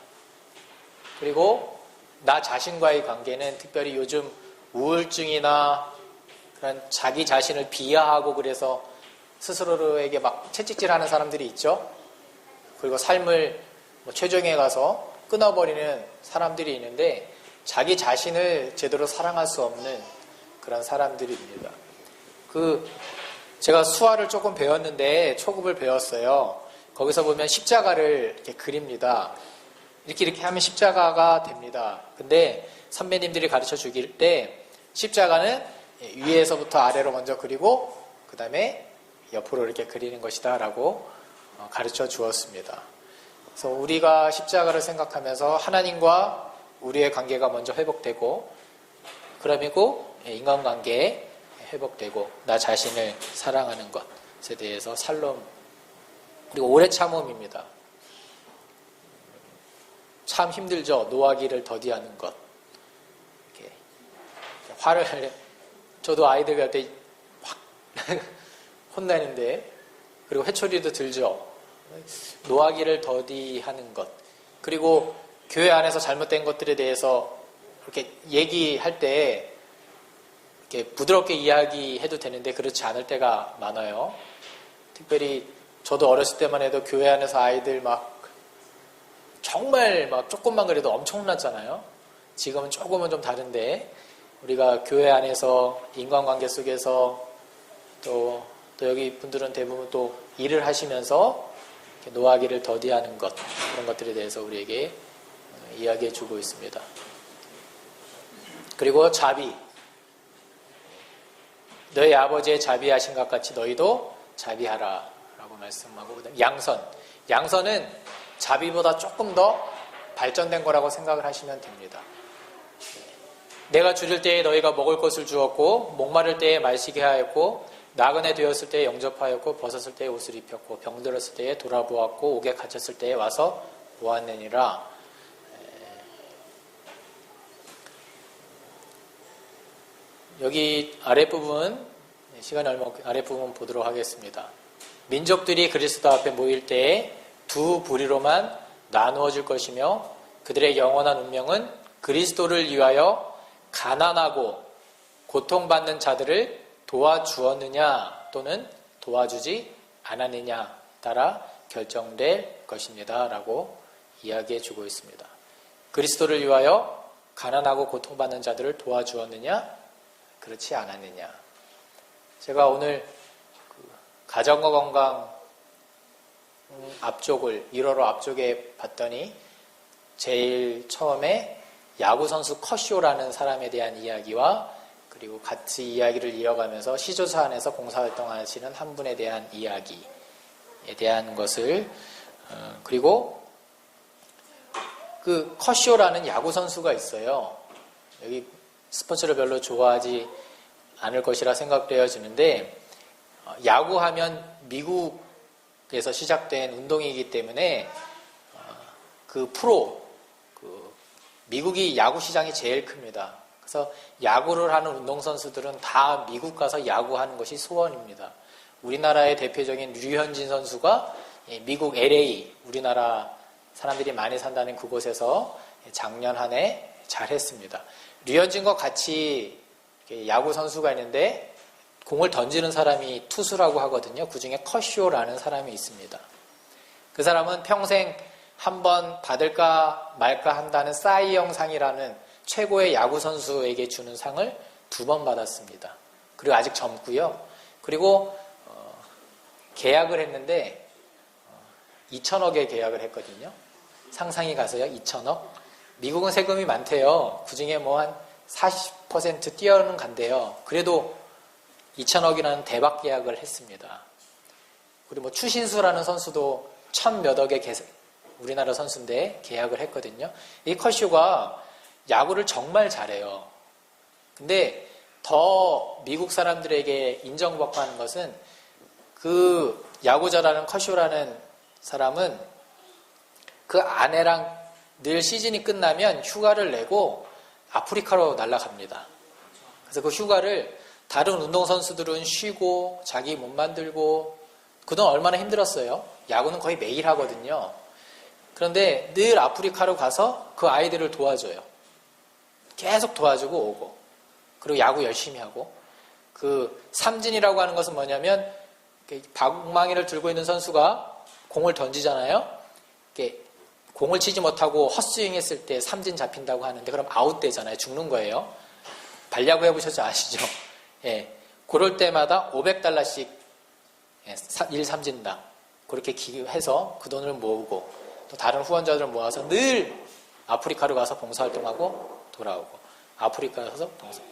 Speaker 1: 그리고 나 자신과의 관계는 특별히 요즘 우울증이나 그런 자기 자신을 비하하고 그래서 스스로에게 막 채찍질하는 사람들이 있죠. 그리고 삶을 최종에 가서 끊어버리는 사람들이 있는데 자기 자신을 제대로 사랑할 수 없는 그런 사람들입니다. 제가 수화를 조금 배웠는데 초급을 배웠어요. 거기서 보면 십자가를 이렇게 그립니다. 이렇게 하면 십자가가 됩니다. 근데 선배님들이 가르쳐 주길 때 십자가는 위에서부터 아래로 먼저 그리고 그 다음에 옆으로 이렇게 그리는 것이다 라고 가르쳐 주었습니다. 그래서 우리가 십자가를 생각하면서 하나님과 우리의 관계가 먼저 회복되고 그러고 인간관계에 회복되고 나 자신을 사랑하는 것에 대해서 살롬 그리고 오래 참음입니다. 참 힘들죠. 노하기를 더디하는 것. 이렇게 화를 저도 아이들 갈 때 확 혼내는데 그리고 회초리도 들죠. 노하기를 더디하는 것. 그리고 교회 안에서 잘못된 것들에 대해서 이렇게 얘기할 때 이렇게 부드럽게 이야기해도 되는데 그렇지 않을 때가 많아요. 특별히 저도 어렸을 때만 해도 교회 안에서 아이들 정말 조금만 그래도 엄청났잖아요. 지금은 조금은 좀 다른데 우리가 교회 안에서 인간관계 속에서 또 여기 분들은 대부분 또 일을 하시면서 노하기를 더디하는 것 그런 것들에 대해서 우리에게 이야기해 주고 있습니다. 그리고 자비. 너희 아버지의 자비하신 것 같이 너희도 자비하라 라고 말씀하고 그다음에 양선. 양선은 자비보다 조금 더 발전된 거라고 생각을 하시면 됩니다. 내가 줄일 때에 너희가 먹을 것을 주었고 목마를 때에 마시게 하였고 나그네 되었을 때에 영접하였고 벗었을 때에 옷을 입혔고 병들었을 때에 돌아보았고 옥에 갇혔을 때에 와서 보았느니라. 여기 아랫부분 시간이 얼마 없게 아랫부분 보도록 하겠습니다. 민족들이 그리스도 앞에 모일 때에 두 부류로만 나누어질 것이며 그들의 영원한 운명은 그리스도를 위하여 가난하고 고통받는 자들을 도와주었느냐 또는 도와주지 않았느냐 따라 결정될 것입니다. 라고 이야기해 주고 있습니다. 그리스도를 위하여 가난하고 고통받는 자들을 도와주었느냐? 그렇지 않았느냐? 제가 오늘 가정과 건강 앞쪽을 1호로 앞쪽에 봤더니 제일 처음에 야구선수 커쇼라는 사람에 대한 이야기와 그리고 같이 이야기를 이어가면서 시조사 안에서 봉사활동하시는 한 분에 대한 이야기에 대한 것을 그리고 그 커쇼라는 야구선수가 있어요. 여기 스포츠를 별로 좋아하지 않을 것이라 생각되어지는데 야구하면 미국에서 시작된 운동이기 때문에 그 프로 미국이 야구 시장이 제일 큽니다. 그래서 야구를 하는 운동선수들은 다 미국 가서 야구하는 것이 소원입니다. 우리나라의 대표적인 류현진 선수가 미국 LA, 우리나라 사람들이 많이 산다는 그곳에서 작년 한 해 잘했습니다. 류현진과 같이 야구 선수가 있는데 공을 던지는 사람이 투수라고 하거든요. 그 중에 커쇼라는 사람이 있습니다. 그 사람은 평생 한 번 받을까 말까 한다는 사이영 상이라는 최고의 야구 선수에게 주는 상을 2번 받았습니다. 그리고 아직 젊고요. 그리고 계약을 했는데 2천억에 계약을 했거든요. 상상이 가세요? 2천억? 미국은 세금이 많대요. 그 중에 뭐 한 40% 뛰어는 간대요. 그래도 2천억이라는 대박 계약을 했습니다. 그리고 뭐 추신수라는 선수도 1,000몇억에 우리나라 선수인데 계약을 했거든요. 이 커쇼가 야구를 정말 잘해요. 근데 더 미국 사람들에게 인정받고 하는 것은 그 야구 잘하는 커쇼라는 사람은 그 아내랑 늘 시즌이 끝나면 휴가를 내고 아프리카로 날아갑니다. 그래서 그 휴가를 다른 운동선수들은 쉬고 자기 몸 만들고 그동안 얼마나 힘들었어요. 야구는 거의 매일 하거든요. 그런데 늘 아프리카로 가서 그 아이들을 도와줘요. 계속 도와주고 오고 그리고 야구 열심히 하고 그 삼진이라고 하는 것은 뭐냐면 방망이를 들고 있는 선수가 공을 던지잖아요. 공을 치지 못하고 헛스윙 했을 때 삼진 잡힌다고 하는데 그럼 아웃되잖아요. 죽는 거예요. 발야구 해보셔서 아시죠? 예, 그럴 때마다 $500씩 1삼진당 그렇게 해서 그 돈을 모으고 또 다른 후원자들을 모아서 늘 아프리카로 가서 봉사활동하고 돌아오고 아프리카에 가서 봉사.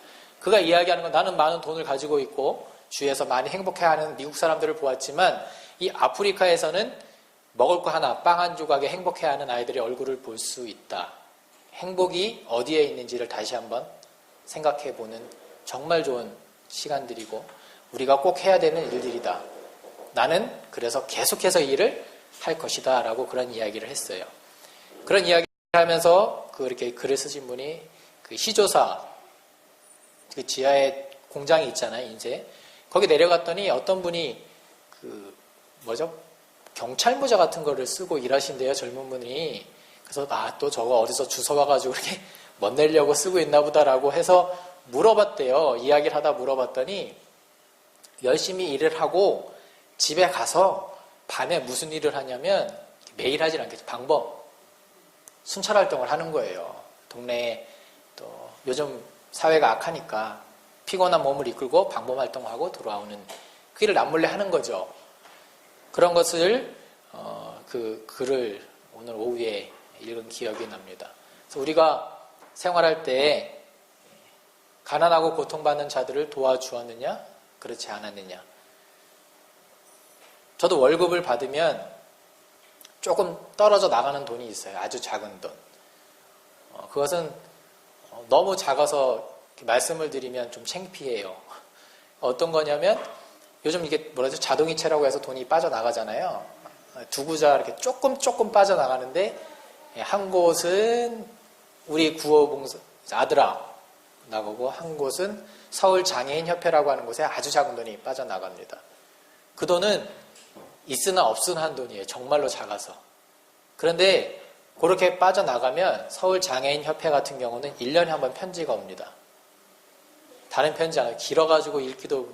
Speaker 1: 그가 이야기하는 건 나는 많은 돈을 가지고 있고 주위에서 많이 행복해하는 미국 사람들을 보았지만 이 아프리카에서는 먹을 거 하나, 빵 한 조각에 행복해하는 아이들의 얼굴을 볼 수 있다. 행복이 어디에 있는지를 다시 한번 생각해보는 정말 좋은 시간들이고 우리가 꼭 해야 되는 일들이다. 나는 그래서 계속해서 이 일을 할 것이다. 라고 그런 이야기를 했어요. 그런 이야기를 하면서 그렇게 글을 쓰신 분이 그 시조사 그 지하에 공장이 있잖아요. 이제 거기 내려갔더니 어떤 분이 경찰 모자 같은 거를 쓰고 일하신대요. 젊은 분이. 그래서 또 저거 어디서 주워 와가지고 이렇게 멋내려고 쓰고 있나 보다라고 해서 물어봤대요. 이야기를 하다 물어봤더니 열심히 일을 하고 집에 가서 밤에 무슨 일을 하냐면 매일 하진 않겠죠. 순찰 활동을 하는 거예요. 동네에 또 요즘 사회가 악하니까 피곤한 몸을 이끌고 방범 활동하고 돌아오는 그 일을 남몰래 하는 거죠. 그런 것을 그 글을 오늘 오후에 읽은 기억이 납니다. 그래서 우리가 생활할 때 가난하고 고통받는 자들을 도와주었느냐? 그렇지 않았느냐? 저도 월급을 받으면 조금 떨어져 나가는 돈이 있어요. 아주 작은 돈. 그것은 너무 작아서 말씀을 드리면 좀 창피해요. 어떤 거냐면 요즘 이게 자동이체라고 해서 돈이 빠져나가잖아요. 두 구자 이렇게 조금 빠져나가는데 한 곳은 우리 구호봉사 아드라 나가고 한 곳은 서울 장애인 협회라고 하는 곳에 아주 작은 돈이 빠져나갑니다. 그 돈은 있으나 없으나 한 돈이에요. 정말로 작아서. 그런데 그렇게 빠져나가면 서울 장애인 협회 같은 경우는 1년에 한 번 편지가 옵니다. 다른 편지 안 와요. 길어가지고 읽기도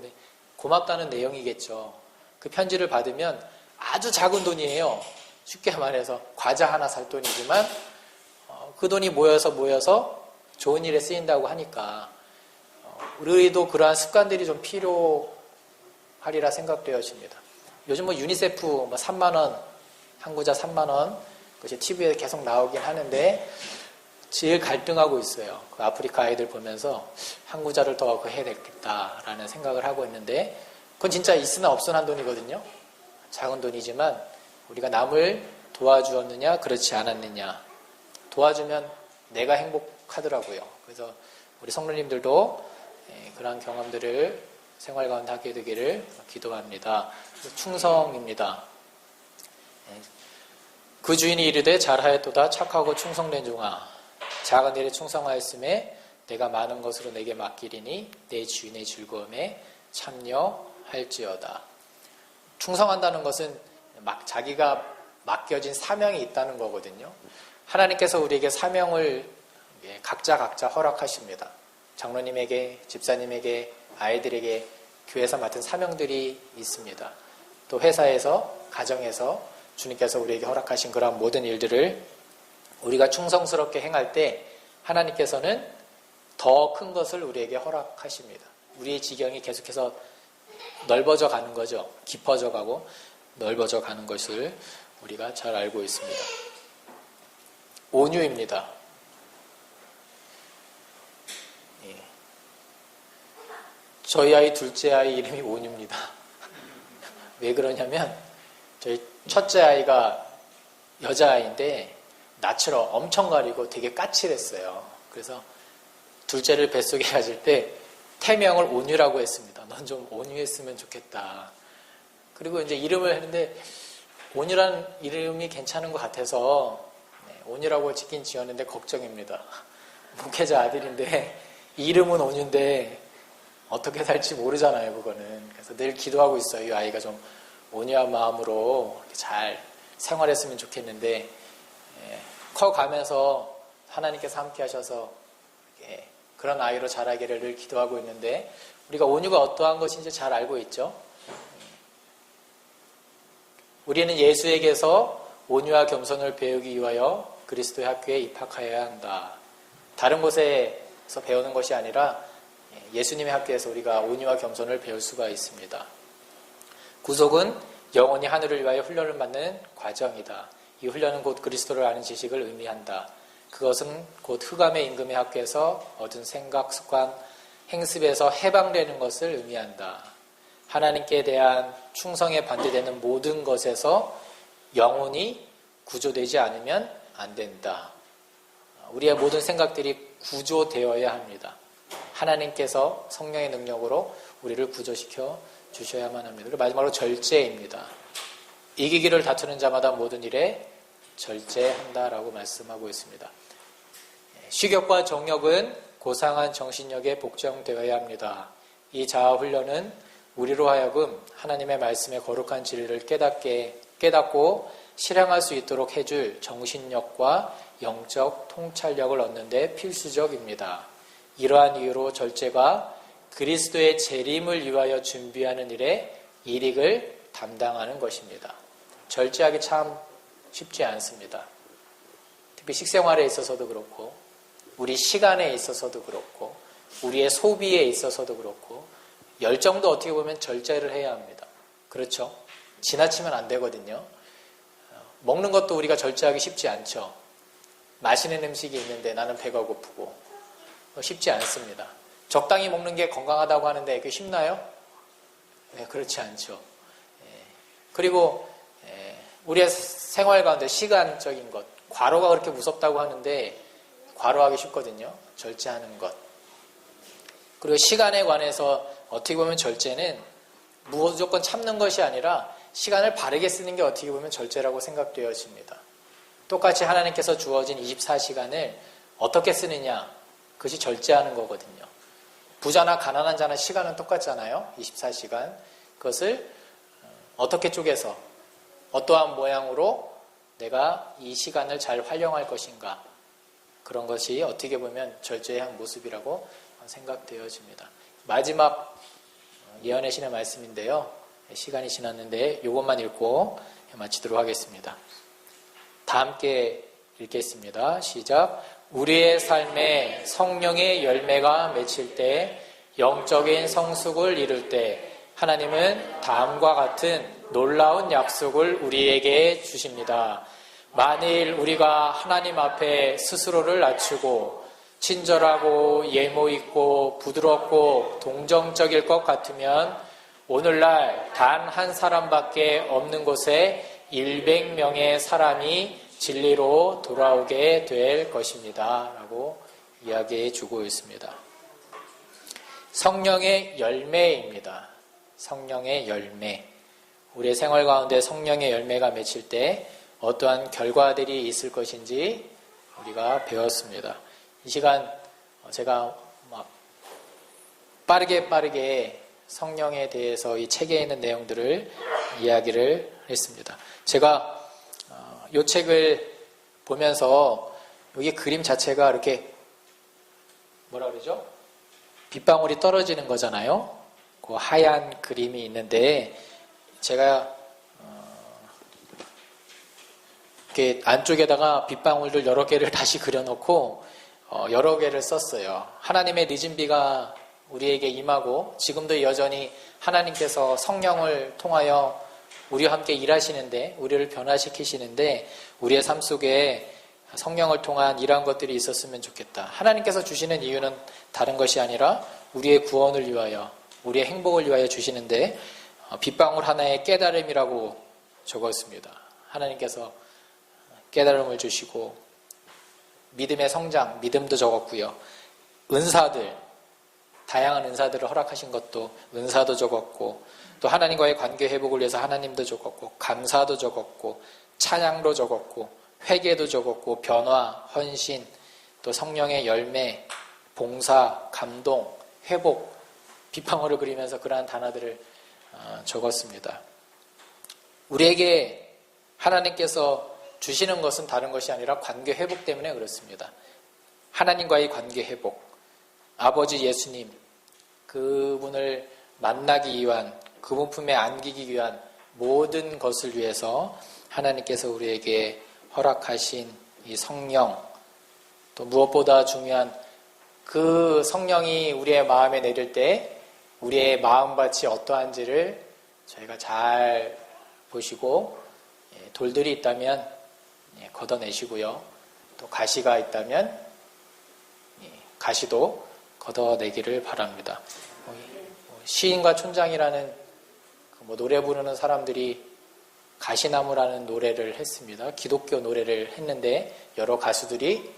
Speaker 1: 고맙다는 내용이겠죠. 그 편지를 받으면 아주 작은 돈이에요. 쉽게 말해서 과자 하나 살 돈이지만 그 돈이 모여서 좋은 일에 쓰인다고 하니까 우리도 그러한 습관들이 좀 필요하리라 생각되어집니다. 요즘 유니세프 3만 원, 한구자 3만 원 그것이 TV에 계속 나오긴 하는데 제일 갈등하고 있어요. 그 아프리카 아이들 보면서 한구자를 더 해야 되겠다라는 생각을 하고 있는데 그건 진짜 있으나 없으나 한 돈이거든요. 작은 돈이지만 우리가 남을 도와주었느냐 그렇지 않았느냐 도와주면 내가 행복하더라고요. 그래서 우리 성도님들도 그러한 경험들을 생활 가운데 하게 되기를 기도합니다. 충성입니다. 그 주인이 이르되 잘하였도다 착하고 충성된 종아 작은 일에 충성하였음에 내가 많은 것으로 내게 맡기리니 내 주인의 즐거움에 참여할지어다. 충성한다는 것은 자기가 맡겨진 사명이 있다는 거거든요. 하나님께서 우리에게 사명을 각자 허락하십니다. 장로님에게, 집사님에게, 아이들에게 교회에서 맡은 사명들이 있습니다. 또 회사에서, 가정에서 주님께서 우리에게 허락하신 그런 모든 일들을 우리가 충성스럽게 행할 때 하나님께서는 더 큰 것을 우리에게 허락하십니다. 우리의 지경이 계속해서 넓어져 가는 거죠. 깊어져 가고 넓어져 가는 것을 우리가 잘 알고 있습니다. 온유입니다. 저희 아이 둘째 아이 이름이 온유입니다. 왜 그러냐면 저희 첫째 아이가 여자아이인데 낯을 엄청 가리고 되게 까칠했어요. 그래서 둘째를 뱃속에 가질 때 태명을 온유라고 했습니다. 넌 좀 온유했으면 좋겠다. 그리고 이제 이름을 했는데 온유란 이름이 괜찮은 것 같아서 온유라고 짓긴 지었는데 걱정입니다. 목회자 아들인데 이름은 온유인데 어떻게 살지 모르잖아요, 그거는. 그래서 늘 기도하고 있어요. 이 아이가 좀 온유한 마음으로 잘 생활했으면 좋겠는데 커가면서 하나님께서 함께 하셔서 그런 아이로 자라기를 늘 기도하고 있는데 우리가 온유가 어떠한 것인지 잘 알고 있죠. 우리는 예수에게서 온유와 겸손을 배우기 위하여 그리스도의 학교에 입학하여야 한다. 다른 곳에서 배우는 것이 아니라 예수님의 학교에서 우리가 온유와 겸손을 배울 수가 있습니다. 구속은 영원히 하늘을 위하여 훈련을 받는 과정이다. 이 훈련은 곧 그리스도를 아는 지식을 의미한다. 그것은 곧 흑암의 임금의 학교에서 얻은 생각, 습관, 행습에서 해방되는 것을 의미한다. 하나님께 대한 충성에 반대되는 모든 것에서 영혼이 구조되지 않으면 안 된다. 우리의 모든 생각들이 구조되어야 합니다. 하나님께서 성령의 능력으로 우리를 구조시켜 주셔야만 합니다. 그리고 마지막으로 절제입니다. 이기기를 다투는 자마다 모든 일에 절제한다라고 말씀하고 있습니다. 식욕과 정욕은 고상한 정신력에 복종되어야 합니다. 이 자아훈련은 우리로 하여금 하나님의 말씀의 거룩한 진리를 깨닫고 실행할 수 있도록 해줄 정신력과 영적 통찰력을 얻는 데 필수적입니다. 이러한 이유로 절제가 그리스도의 재림을 위하여 준비하는 일에 일익을 담당하는 것입니다. 절제하기 참 쉽지 않습니다. 특히 식생활에 있어서도 그렇고 우리 시간에 있어서도 그렇고 우리의 소비에 있어서도 그렇고 열정도 어떻게 보면 절제를 해야 합니다. 그렇죠? 지나치면 안 되거든요. 먹는 것도 우리가 절제하기 쉽지 않죠. 맛있는 음식이 있는데 나는 배가 고프고 쉽지 않습니다. 적당히 먹는 게 건강하다고 하는데 그게 쉽나요? 네, 그렇지 않죠. 그리고 우리의 생활 가운데 시간적인 것, 과로가 그렇게 무섭다고 하는데 과로하기 쉽거든요. 절제하는 것. 그리고 시간에 관해서 어떻게 보면 절제는 무조건 참는 것이 아니라 시간을 바르게 쓰는 게 어떻게 보면 절제라고 생각되어집니다. 똑같이 하나님께서 주어진 24시간을 어떻게 쓰느냐, 그것이 절제하는 거거든요. 부자나 가난한 자나 시간은 똑같잖아요. 24시간. 그것을 어떻게 쪼개서 어떠한 모양으로 내가 이 시간을 잘 활용할 것인가. 그런 것이 어떻게 보면 절제의 한 모습이라고 생각되어집니다. 마지막 예언의 신의 말씀인데요. 시간이 지났는데 이것만 읽고 마치도록 하겠습니다. 다 함께 읽겠습니다. 시작. 우리의 삶에 성령의 열매가 맺힐 때, 영적인 성숙을 이룰 때 하나님은 다음과 같은 놀라운 약속을 우리에게 주십니다. 만일 우리가 하나님 앞에 스스로를 낮추고 친절하고 예모 있고 부드럽고 동정적일 것 같으면 오늘날 단 한 사람밖에 없는 곳에 100명의 사람이 진리로 돌아오게 될 것입니다. 라고 이야기해 주고 있습니다. 성령의 열매입니다. 성령의 열매. 우리의 생활 가운데 성령의 열매가 맺힐 때 어떠한 결과들이 있을 것인지 우리가 배웠습니다. 이 시간 제가 막 빠르게 성령에 대해서 이 책에 있는 내용들을 이야기를 했습니다. 제가 이 책을 보면서 여기 그림 자체가 이렇게 뭐라 그러죠? 빗방울이 떨어지는 거잖아요. 그 하얀 그림이 있는데 제가 이렇게 안쪽에다가 빗방울들 여러 개를 다시 그려놓고 여러 개를 썼어요. 하나님의 늦은 비가 우리에게 임하고 지금도 여전히 하나님께서 성령을 통하여 우리와 함께 일하시는데, 우리를 변화시키시는데 우리의 삶 속에 성령을 통한 이러한 것들이 있었으면 좋겠다. 하나님께서 주시는 이유는 다른 것이 아니라 우리의 구원을 위하여, 우리의 행복을 위하여 주시는데 빗방울 하나의 깨달음이라고 적었습니다. 하나님께서 깨달음을 주시고 믿음의 성장, 믿음도 적었고요. 은사들, 다양한 은사들을 허락하신 것도 은사도 적었고, 또 하나님과의 관계 회복을 위해서 하나님도 적었고, 감사도 적었고, 찬양도 적었고, 회개도 적었고, 변화, 헌신, 또 성령의 열매, 봉사, 감동, 회복, 빗방울을 그리면서 그러한 단어들을 적었습니다. 우리에게 하나님께서 주시는 것은 다른 것이 아니라 관계 회복 때문에 그렇습니다. 하나님과의 관계 회복, 아버지 예수님, 그분을 만나기 위한, 그분 품에 안기기 위한 모든 것을 위해서 하나님께서 우리에게 허락하신 이 성령, 또 무엇보다 중요한 그 성령이 우리의 마음에 내릴 때 우리의 마음밭이 어떠한지를 저희가 잘 보시고, 돌들이 있다면 걷어내시고요. 또 가시가 있다면 가시도 걷어내기를 바랍니다. 시인과 촌장이라는 노래 부르는 사람들이 가시나무라는 노래를 했습니다. 기독교 노래를 했는데 여러 가수들이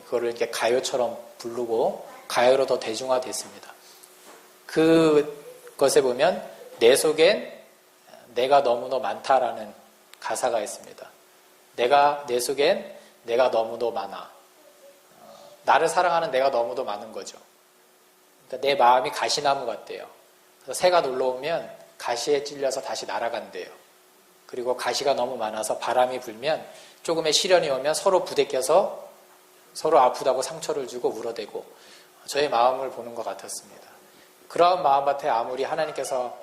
Speaker 1: 그거를 이렇게 가요처럼 부르고 가요로 더 대중화됐습니다. 그것에 보면 내 속엔 내가 너무도 많다라는 가사가 있습니다. 내 속엔 내가 너무도 많아. 나를 사랑하는 내가 너무도 많은 거죠. 그러니까 내 마음이 가시나무 같대요. 그래서 새가 놀러 오면 가시에 찔려서 다시 날아간대요. 그리고 가시가 너무 많아서 바람이 불면 조금의 시련이 오면 서로 부대껴서 서로 아프다고 상처를 주고 울어대고, 저의 마음을 보는 것 같았습니다. 그러한 마음밭에 아무리 하나님께서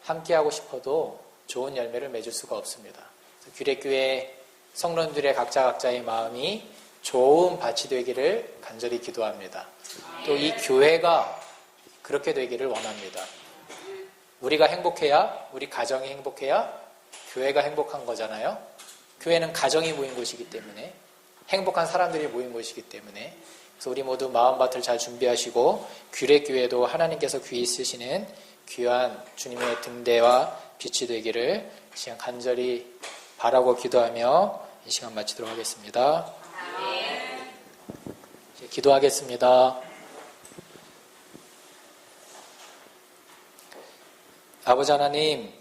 Speaker 1: 함께하고 싶어도 좋은 열매를 맺을 수가 없습니다. 규례교회 성론들의 각자의 마음이 좋은 밭이 되기를 간절히 기도합니다. 또 이 교회가 그렇게 되기를 원합니다. 우리가 행복해야, 우리 가정이 행복해야 교회가 행복한 거잖아요. 교회는 가정이 모인 곳이기 때문에, 행복한 사람들이 모인 곳이기 때문에, 그래서 우리 모두 마음밭을 잘 준비하시고 규례교회도 하나님께서 귀히 쓰시는 귀한 주님의 등대와 빛이 되기를 이 시간 간절히 바라고 기도하며 이 시간 마치도록 하겠습니다. 이제 기도하겠습니다. 아버지 하나님,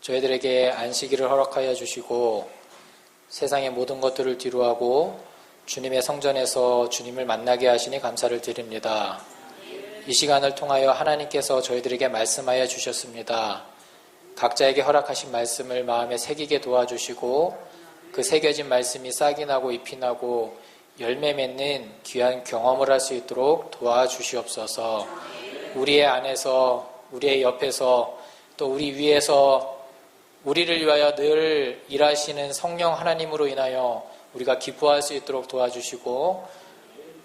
Speaker 1: 저희들에게 안식일을 허락하여 주시고 세상의 모든 것들을 뒤로하고 주님의 성전에서 주님을 만나게 하시니 감사를 드립니다. 이 시간을 통하여 하나님께서 저희들에게 말씀하여 주셨습니다. 각자에게 허락하신 말씀을 마음에 새기게 도와주시고 그 새겨진 말씀이 싹이 나고 잎이 나고 열매 맺는 귀한 경험을 할 수 있도록 도와주시옵소서. 우리의 안에서, 우리의 옆에서, 또 우리 위에서 우리를 위하여 늘 일하시는 성령 하나님으로 인하여 우리가 기뻐할 수 있도록 도와주시고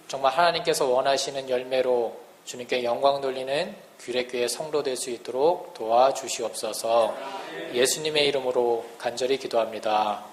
Speaker 1: 정말 하나님께서 원하시는 열매로 주님께 영광 돌리는 규례교회 성도 될 수 있도록 도와주시옵소서. 예수님의 이름으로 간절히 기도합니다.